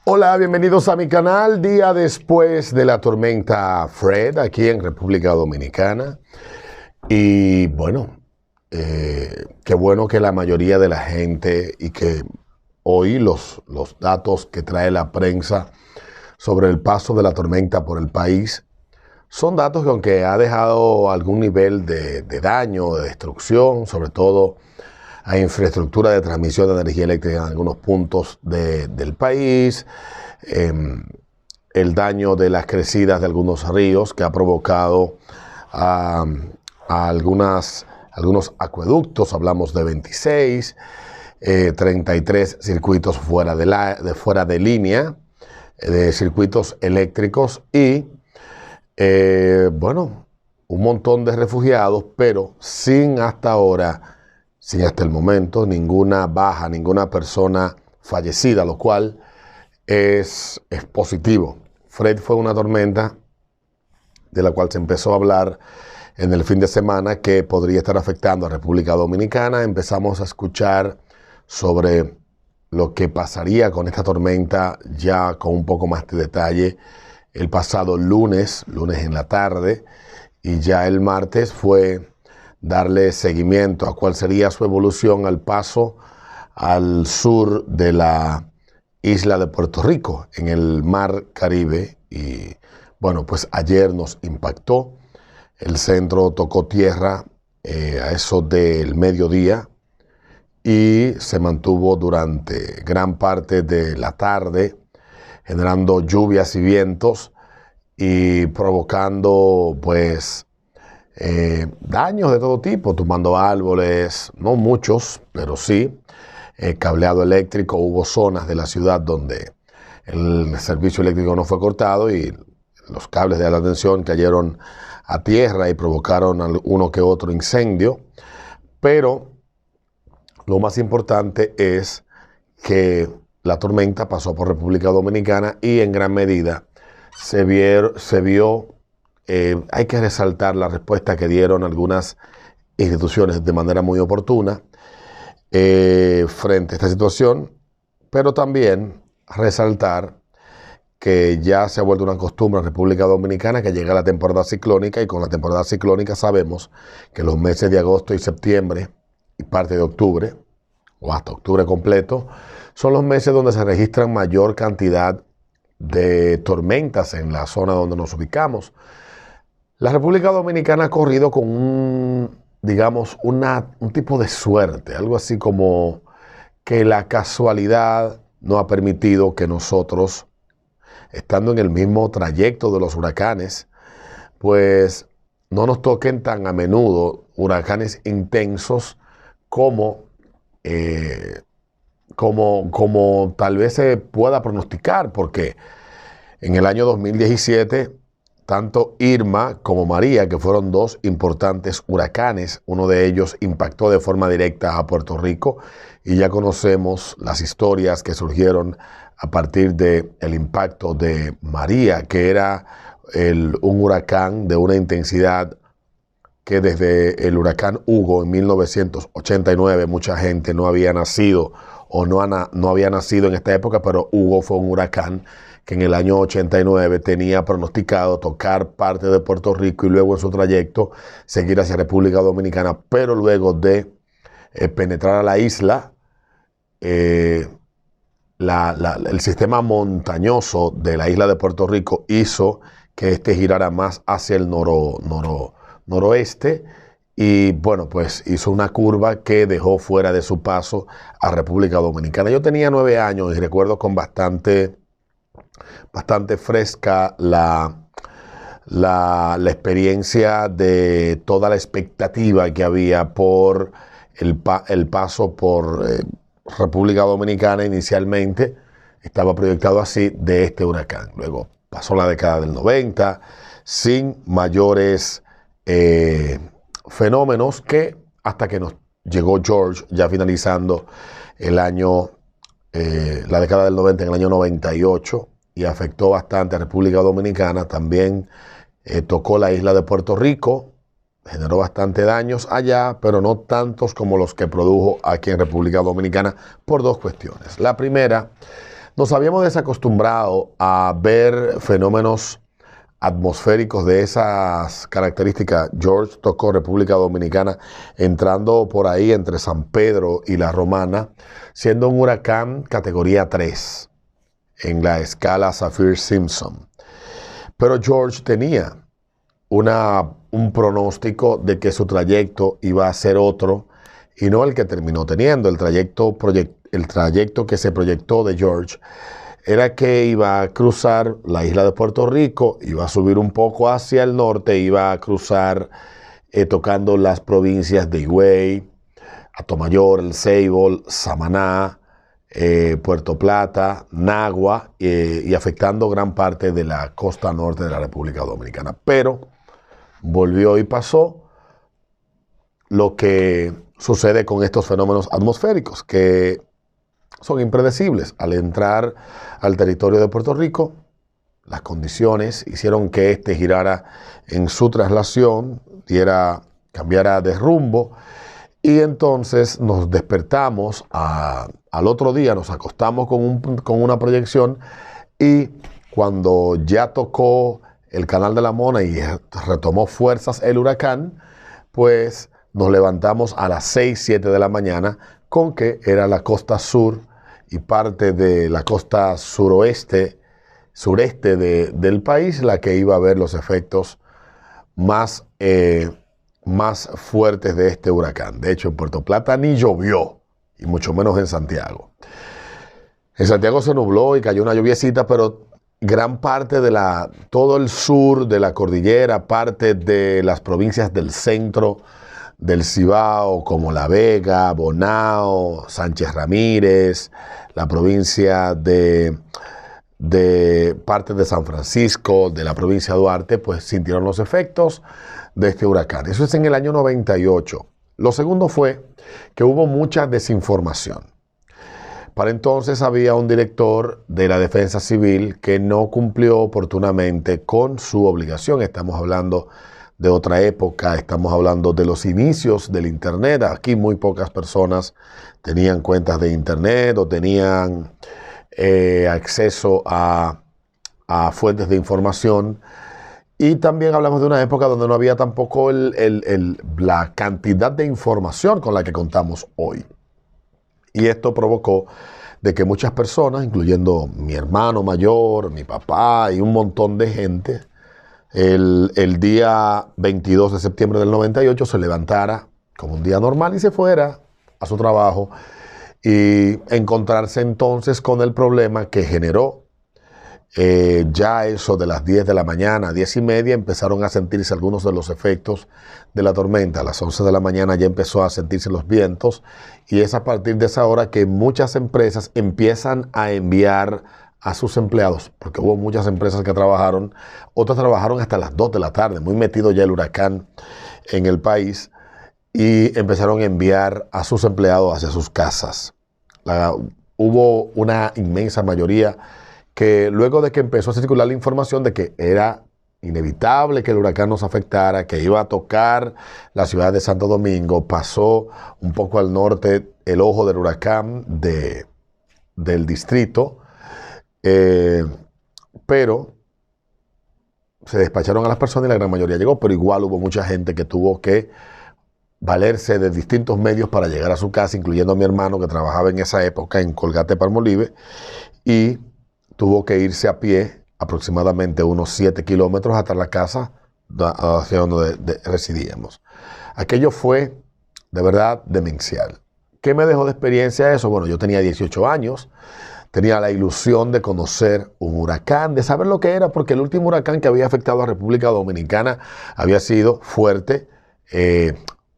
Hola, bienvenidos a mi canal, día después de la tormenta Fred aquí en República Dominicana. Y bueno, qué bueno que la mayoría de la gente y que hoy los datos que trae la prensa sobre el paso de la tormenta por el país son datos que, aunque ha dejado algún nivel de daño, de destrucción, sobre todo a infraestructura de transmisión de energía eléctrica en algunos puntos del país, el daño de las crecidas de algunos ríos que ha provocado a algunos acueductos, hablamos de 26, 33 circuitos fuera de línea, de circuitos eléctricos y, bueno, un montón de refugiados, pero sin hasta el momento, ninguna baja, ninguna persona fallecida, lo cual es positivo. Fred fue una tormenta de la cual se empezó a hablar en el fin de semana que podría estar afectando a República Dominicana. Empezamos a escuchar sobre lo que pasaría con esta tormenta ya con un poco más de detalle el pasado lunes en la tarde, y ya el martes fue darle seguimiento a cuál sería su evolución al paso al sur de la isla de Puerto Rico, en el Mar Caribe. Y bueno, pues ayer nos impactó. El centro tocó tierra a eso del mediodía y se mantuvo durante gran parte de la tarde, generando lluvias y vientos y provocando pues daños de todo tipo, tumbando árboles, no muchos, pero sí, cableado eléctrico. Hubo zonas de la ciudad donde el servicio eléctrico no fue cortado y los cables de alta tensión cayeron a tierra y provocaron uno que otro incendio. Pero lo más importante es que la tormenta pasó por República Dominicana y en gran medida se vio, hay que resaltar la respuesta que dieron algunas instituciones de manera muy oportuna frente a esta situación, pero también resaltar que ya se ha vuelto una costumbre en República Dominicana que llega la temporada ciclónica, y con la temporada ciclónica sabemos que los meses de agosto y septiembre y parte de octubre, o hasta octubre completo, son los meses donde se registran mayor cantidad de tormentas en la zona donde nos ubicamos. La República Dominicana ha corrido con un tipo de suerte, algo así como que la casualidad no ha permitido que nosotros, estando en el mismo trayecto de los huracanes, pues no nos toquen tan a menudo huracanes intensos como tal vez se pueda pronosticar, porque en el año 2017, tanto Irma como María, que fueron dos importantes huracanes, uno de ellos impactó de forma directa a Puerto Rico, y ya conocemos las historias que surgieron a partir del impacto de María, que era un huracán de una intensidad que desde el huracán Hugo en 1989 mucha gente no había nacido o no había nacido en esta época, pero Hugo fue un huracán que en el año 89 tenía pronosticado tocar parte de Puerto Rico y luego en su trayecto seguir hacia República Dominicana, pero luego de penetrar a la isla, el sistema montañoso de la isla de Puerto Rico hizo que este girara más hacia el noroeste, y bueno, pues hizo una curva que dejó fuera de su paso a República Dominicana. Yo tenía 9 años y recuerdo con bastante fresca la experiencia de toda la expectativa que había por el paso por República Dominicana. Inicialmente estaba proyectado así, de este huracán. Luego pasó la década del 90 sin mayores fenómenos, que hasta que nos llegó George, ya finalizando la década del 90, en el año 98, y afectó bastante a República Dominicana. También tocó la isla de Puerto Rico, generó bastante daños allá, pero no tantos como los que produjo aquí en República Dominicana, por dos cuestiones. La primera, Nos habíamos desacostumbrado a ver fenómenos atmosféricos de esas características. George tocó República Dominicana entrando por ahí entre San Pedro y La Romana, siendo un huracán categoría 3 en la escala Saffir-Simpson. Pero George tenía un pronóstico de que su trayecto iba a ser otro y no el que terminó teniendo. El trayecto que se proyectó de George era que iba a cruzar la isla de Puerto Rico, iba a subir un poco hacia el norte, iba a cruzar tocando las provincias de Higüey, Atomayor, El Ceibol, Samaná, Puerto Plata, Nagua y afectando gran parte de la costa norte de la República Dominicana. Pero volvió y pasó lo que sucede con estos fenómenos atmosféricos, que son impredecibles. Al entrar al territorio de Puerto Rico, las condiciones hicieron que éste girara en su traslación, cambiara de rumbo, y entonces nos despertamos al otro día, nos acostamos con una proyección, y cuando ya tocó el Canal de la Mona y retomó fuerzas el huracán, pues nos levantamos a las 6, 7 de la mañana con que era la costa sur y parte de la costa sureste del país la que iba a ver los efectos más fuertes de este huracán. De hecho, en Puerto Plata ni llovió, y mucho menos en Santiago. En Santiago se nubló y cayó una lluviecita, pero gran parte todo el sur de la cordillera, parte de las provincias del centro del Cibao, como La Vega, Bonao, Sánchez Ramírez, la provincia de parte de San Francisco, de la provincia de Duarte, pues sintieron los efectos de este huracán. Eso es en el año 98. Lo segundo fue que hubo mucha desinformación. Para entonces había un director de la Defensa Civil que no cumplió oportunamente con su obligación. Estamos hablando de otra época, estamos hablando de los inicios del Internet. Aquí muy pocas personas tenían cuentas de Internet o tenían acceso a fuentes de información. Y también hablamos de una época donde no había tampoco la cantidad de información con la que contamos hoy. Y esto provocó de que muchas personas, incluyendo mi hermano mayor, mi papá y un montón de gente, el día 22 de septiembre del 98 se levantara como un día normal y se fuera a su trabajo, y encontrarse entonces con el problema que generó. Ya eso de las 10 de la mañana, 10:30, empezaron a sentirse algunos de los efectos de la tormenta. A las 11 de la mañana ya empezó a sentirse los vientos, y es a partir de esa hora que muchas empresas empiezan a enviar a sus empleados, porque hubo muchas empresas que trabajaron, otras trabajaron hasta las 2 de la tarde, muy metido ya el huracán en el país, y empezaron a enviar a sus empleados hacia sus casas. Hubo una inmensa mayoría que luego de que empezó a circular la información de que era inevitable que el huracán nos afectara, que iba a tocar la ciudad de Santo Domingo, pasó un poco al norte el ojo del huracán del distrito, pero se despacharon a las personas y la gran mayoría llegó, pero igual hubo mucha gente que tuvo que valerse de distintos medios para llegar a su casa, incluyendo a mi hermano que trabajaba en esa época en Colgate Palmolive, y tuvo que irse a pie aproximadamente unos 7 kilómetros hasta la casa hacia donde residíamos. Aquello fue de verdad demencial. ¿Qué me dejó de experiencia eso? Bueno, yo tenía 18 años, tenía la ilusión de conocer un huracán, de saber lo que era, porque el último huracán que había afectado a República Dominicana había sido fuerte,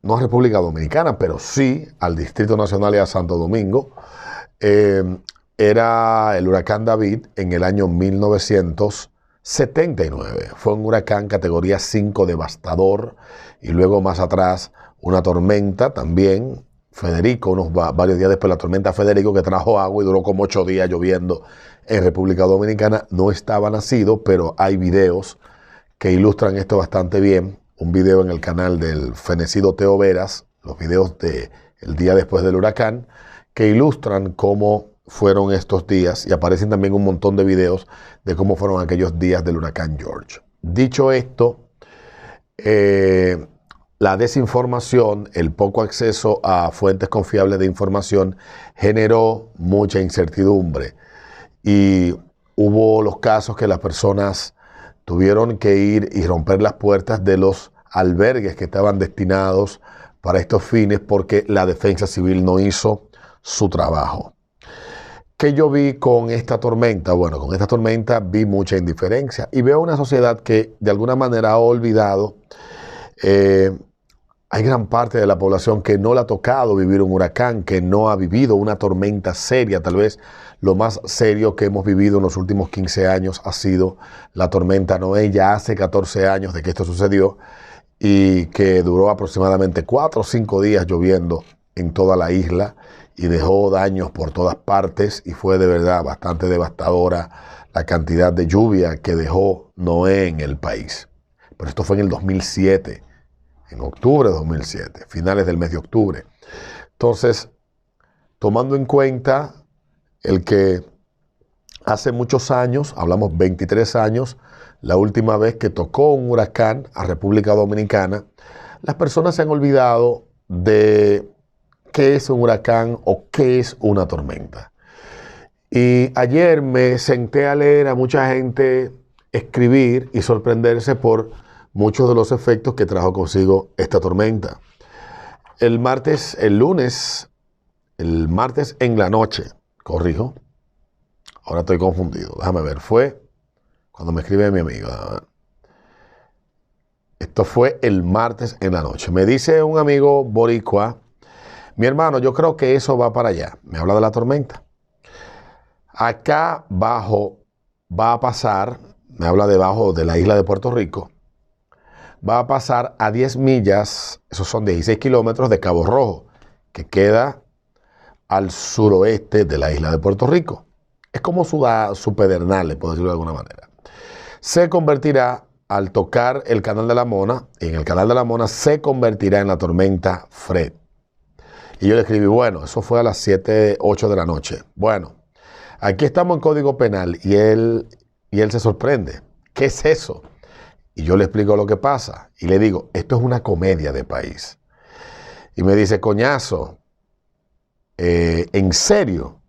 no a República Dominicana, pero sí al Distrito Nacional y a Santo Domingo. Era el huracán David en el año 1979. Fue un huracán categoría 5 devastador, y luego más atrás una tormenta también, Federico, varios días después la tormenta Federico, que trajo agua y duró como 8 días lloviendo en República Dominicana. No estaba nacido, pero hay videos que ilustran esto bastante bien. Un video en el canal del fenecido Teo Veras, los videos del día después del huracán, que ilustran cómo fueron estos días y aparecen también un montón de videos de cómo fueron aquellos días del huracán George. Dicho esto, la desinformación, el poco acceso a fuentes confiables de información generó mucha incertidumbre y hubo los casos que las personas tuvieron que ir y romper las puertas de los albergues que estaban destinados para estos fines porque la defensa civil no hizo su trabajo. ¿Qué yo vi con esta tormenta? Bueno, con esta tormenta vi mucha indiferencia y veo una sociedad que de alguna manera ha olvidado. Hay gran parte de la población que no le ha tocado vivir un huracán, que no ha vivido una tormenta seria. Tal vez lo más serio que hemos vivido en los últimos 15 años ha sido la tormenta Noé. Ya hace 14 años de que esto sucedió y que duró aproximadamente 4 o 5 días lloviendo en toda la isla y dejó daños por todas partes y fue de verdad bastante devastadora la cantidad de lluvia que dejó Noé en el país. Pero esto fue en el 2007, en octubre de 2007, finales del mes de octubre. Entonces, tomando en cuenta el que hace muchos años, hablamos 23 años, la última vez que tocó un huracán a República Dominicana, las personas se han olvidado de qué es un huracán o qué es una tormenta. Y ayer me senté a leer a mucha gente escribir y sorprenderse por muchos de los efectos que trajo consigo esta tormenta. El martes en la noche, corrijo, ahora estoy confundido, déjame ver, fue cuando me escribe mi amigo. Esto fue el martes en la noche. Me dice un amigo boricua, mi hermano, yo creo que eso va para allá. Me habla de la tormenta. Acá abajo va a pasar, me habla debajo de la isla de Puerto Rico, va a pasar a 10 millas, esos son 16 kilómetros de Cabo Rojo, que queda al suroeste de la isla de Puerto Rico. Es como su pedernal, por decirlo de alguna manera. Se convertirá al tocar el Canal de la Mona, y en el Canal de la Mona se convertirá en la tormenta Fred. Y yo le escribí, bueno, eso fue a las 7, 8 de la noche. Bueno, aquí estamos en Código Penal y él se sorprende. ¿Qué es eso? Y yo le explico lo que pasa. Y le digo, esto es una comedia de país. Y me dice, coñazo, ¿en serio?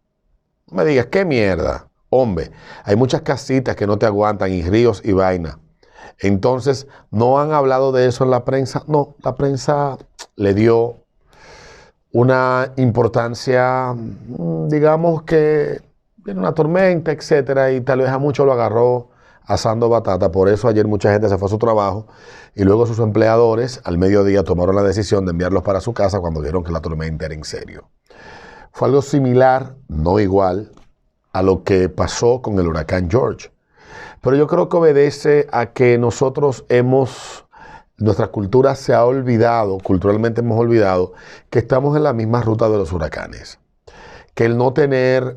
No me digas, ¿qué mierda? Hombre, hay muchas casitas que no te aguantan y ríos y vaina. Entonces, ¿no han hablado de eso en la prensa? No, la prensa le dio una importancia, digamos que viene una tormenta, etcétera, y tal vez a muchos lo agarró asando batata. Por eso ayer mucha gente se fue a su trabajo y luego sus empleadores al mediodía tomaron la decisión de enviarlos para su casa cuando vieron que la tormenta era en serio. Fue algo similar, no igual, a lo que pasó con el huracán George. Pero yo creo que obedece a que nuestra cultura se ha olvidado, culturalmente hemos olvidado, que estamos en la misma ruta de los huracanes. Que el no tener,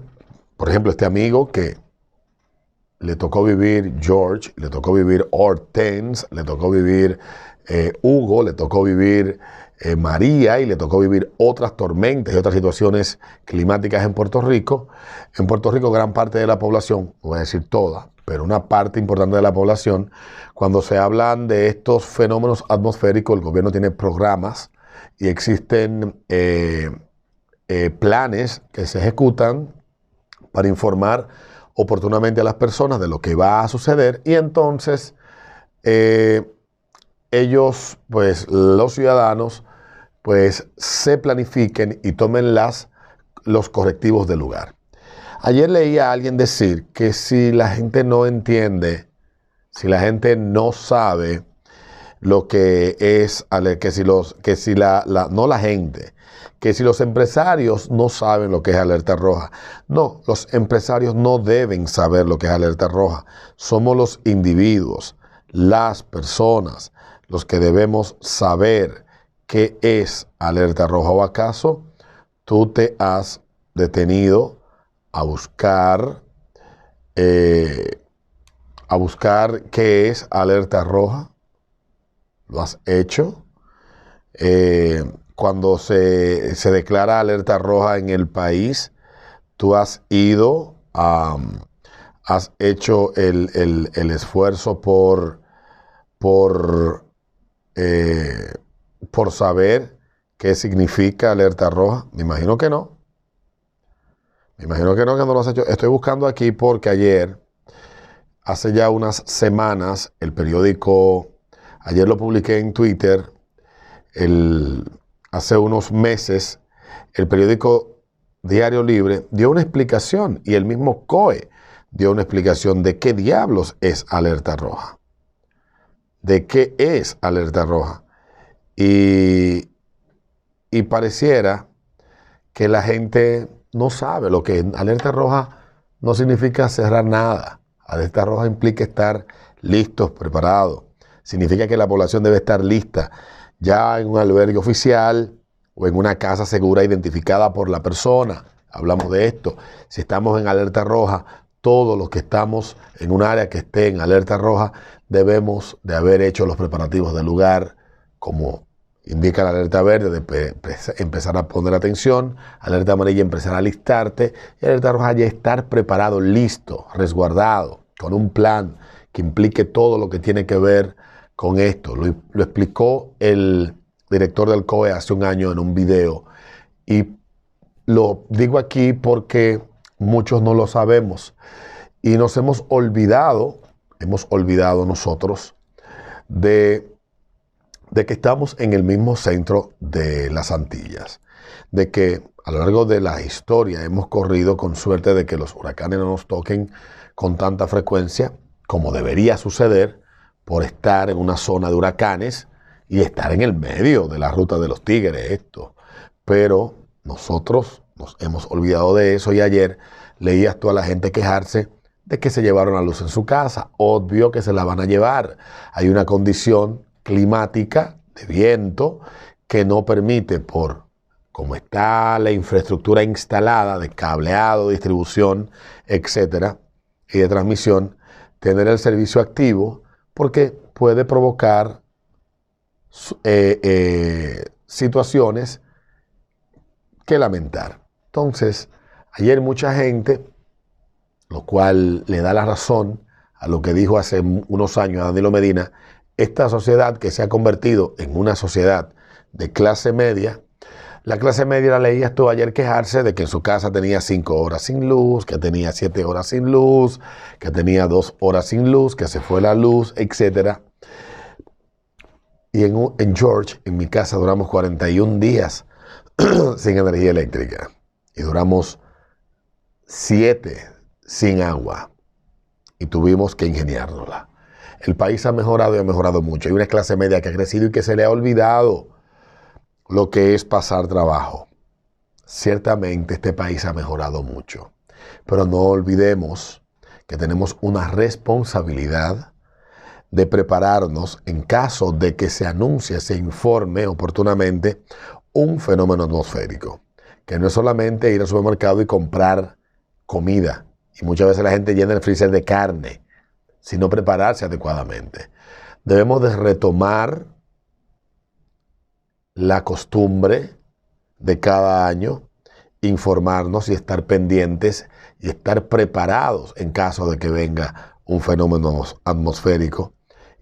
por ejemplo, este amigo que le tocó vivir George, le tocó vivir Hortense, le tocó vivir Hugo, le tocó vivir María y le tocó vivir otras tormentas y otras situaciones climáticas en Puerto Rico. En Puerto Rico gran parte de la población, no voy a decir toda, pero una parte importante de la población, cuando se hablan de estos fenómenos atmosféricos, el gobierno tiene programas y existen planes que se ejecutan para informar oportunamente a las personas de lo que va a suceder y entonces ellos, pues los ciudadanos, pues se planifiquen y tomen los correctivos del lugar. Ayer leí a alguien decir que si la gente no entiende, si la gente no sabe lo que es, que si los empresarios no saben lo que es alerta roja. No, los empresarios no deben saber lo que es alerta roja. Somos los individuos, las personas, los que debemos saber qué es alerta roja. ¿O acaso tú te has detenido a buscar qué es alerta roja? ¿Lo has hecho? Cuando se declara alerta roja en el país, tú has ido, has hecho el esfuerzo por, por saber qué significa alerta roja. Me imagino que no. Me imagino que no lo has hecho. Estoy buscando aquí porque ayer, hace ya unas semanas, el periódico, ayer lo publiqué en Twitter, hace unos meses, el periódico Diario Libre dio una explicación y el mismo COE dio una explicación de qué diablos es alerta roja. De qué es alerta roja. Y pareciera que la gente no sabe lo que es. Alerta roja no significa cerrar nada. Alerta roja implica estar listos, preparados. Significa que la población debe estar lista ya en un albergue oficial o en una casa segura identificada por la persona. Hablamos de esto. Si estamos en alerta roja, todos los que estamos en un área que esté en alerta roja debemos de haber hecho los preparativos del lugar, como indica la alerta verde, de empezar a poner atención, alerta amarilla, empezar a alistarte, y alerta roja ya estar preparado, listo, resguardado, con un plan que implique todo lo que tiene que ver con esto. Lo explicó el director del COE hace un año en un video, y lo digo aquí porque muchos no lo sabemos y nos hemos olvidado nosotros de que estamos en el mismo centro de las Antillas, de que a lo largo de la historia hemos corrido con suerte de que los huracanes no nos toquen con tanta frecuencia como debería suceder por estar en una zona de huracanes y estar en el medio de la ruta de los tigres, esto. Pero nosotros nos hemos olvidado de eso y ayer leías toda la gente quejarse de que se llevaron la luz en su casa. Obvio que se la van a llevar. Hay una condición climática de viento que no permite, por cómo está la infraestructura instalada de cableado, distribución, etcétera, y de transmisión, tener el servicio activo, porque puede provocar situaciones que lamentar. Entonces, ayer mucha gente, lo cual le da la razón a lo que dijo hace unos años a Danilo Medina, esta sociedad que se ha convertido en una sociedad de clase media, la clase media la leías tú ayer quejarse de que en su casa tenía 5 horas sin luz, que tenía 7 horas sin luz, que tenía 2 horas sin luz, que se fue la luz, etc. Y en George, en mi casa, duramos 41 días sin energía eléctrica y duramos 7 sin agua y tuvimos que ingeniárnosla. El país ha mejorado y ha mejorado mucho. Hay una clase media que ha crecido y que se le ha olvidado lo que es pasar trabajo. Ciertamente este país ha mejorado mucho, pero no olvidemos que tenemos una responsabilidad de prepararnos en caso de que se anuncie, se informe oportunamente un fenómeno atmosférico, que no es solamente ir al supermercado y comprar comida, y muchas veces la gente llena el freezer de carne, sino prepararse adecuadamente. Debemos de retomar la costumbre de cada año, informarnos y estar pendientes y estar preparados en caso de que venga un fenómeno atmosférico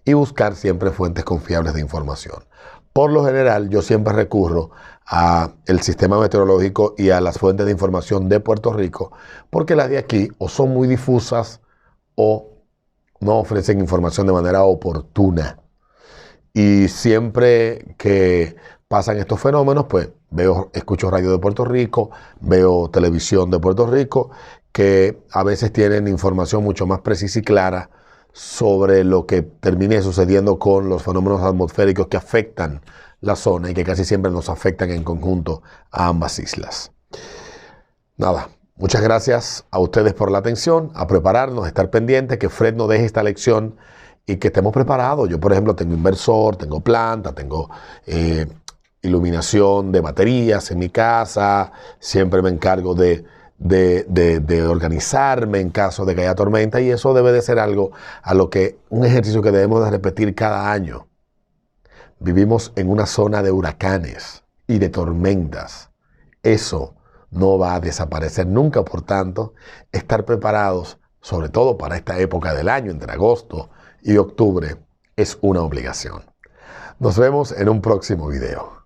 y buscar siempre fuentes confiables de información. Por lo general, yo siempre recurro al sistema meteorológico y a las fuentes de información de Puerto Rico, porque las de aquí o son muy difusas o no ofrecen información de manera oportuna. Y siempre que pasan estos fenómenos, pues escucho radio de Puerto Rico, veo televisión de Puerto Rico, que a veces tienen información mucho más precisa y clara sobre lo que termine sucediendo con los fenómenos atmosféricos que afectan la zona y que casi siempre nos afectan en conjunto a ambas islas. Nada, muchas gracias a ustedes por la atención, a prepararnos, a estar pendientes, que Fred nos deje esta lección y que estemos preparados. Yo, por ejemplo, tengo inversor, tengo planta, tengo iluminación de baterías en mi casa, siempre me encargo de organizarme en caso de que haya tormenta, y eso debe de ser algo un ejercicio que debemos de repetir cada año. Vivimos en una zona de huracanes y de tormentas. Eso no va a desaparecer nunca. Por tanto, estar preparados, sobre todo para esta época del año, entre agosto y octubre, es una obligación. Nos vemos en un próximo video.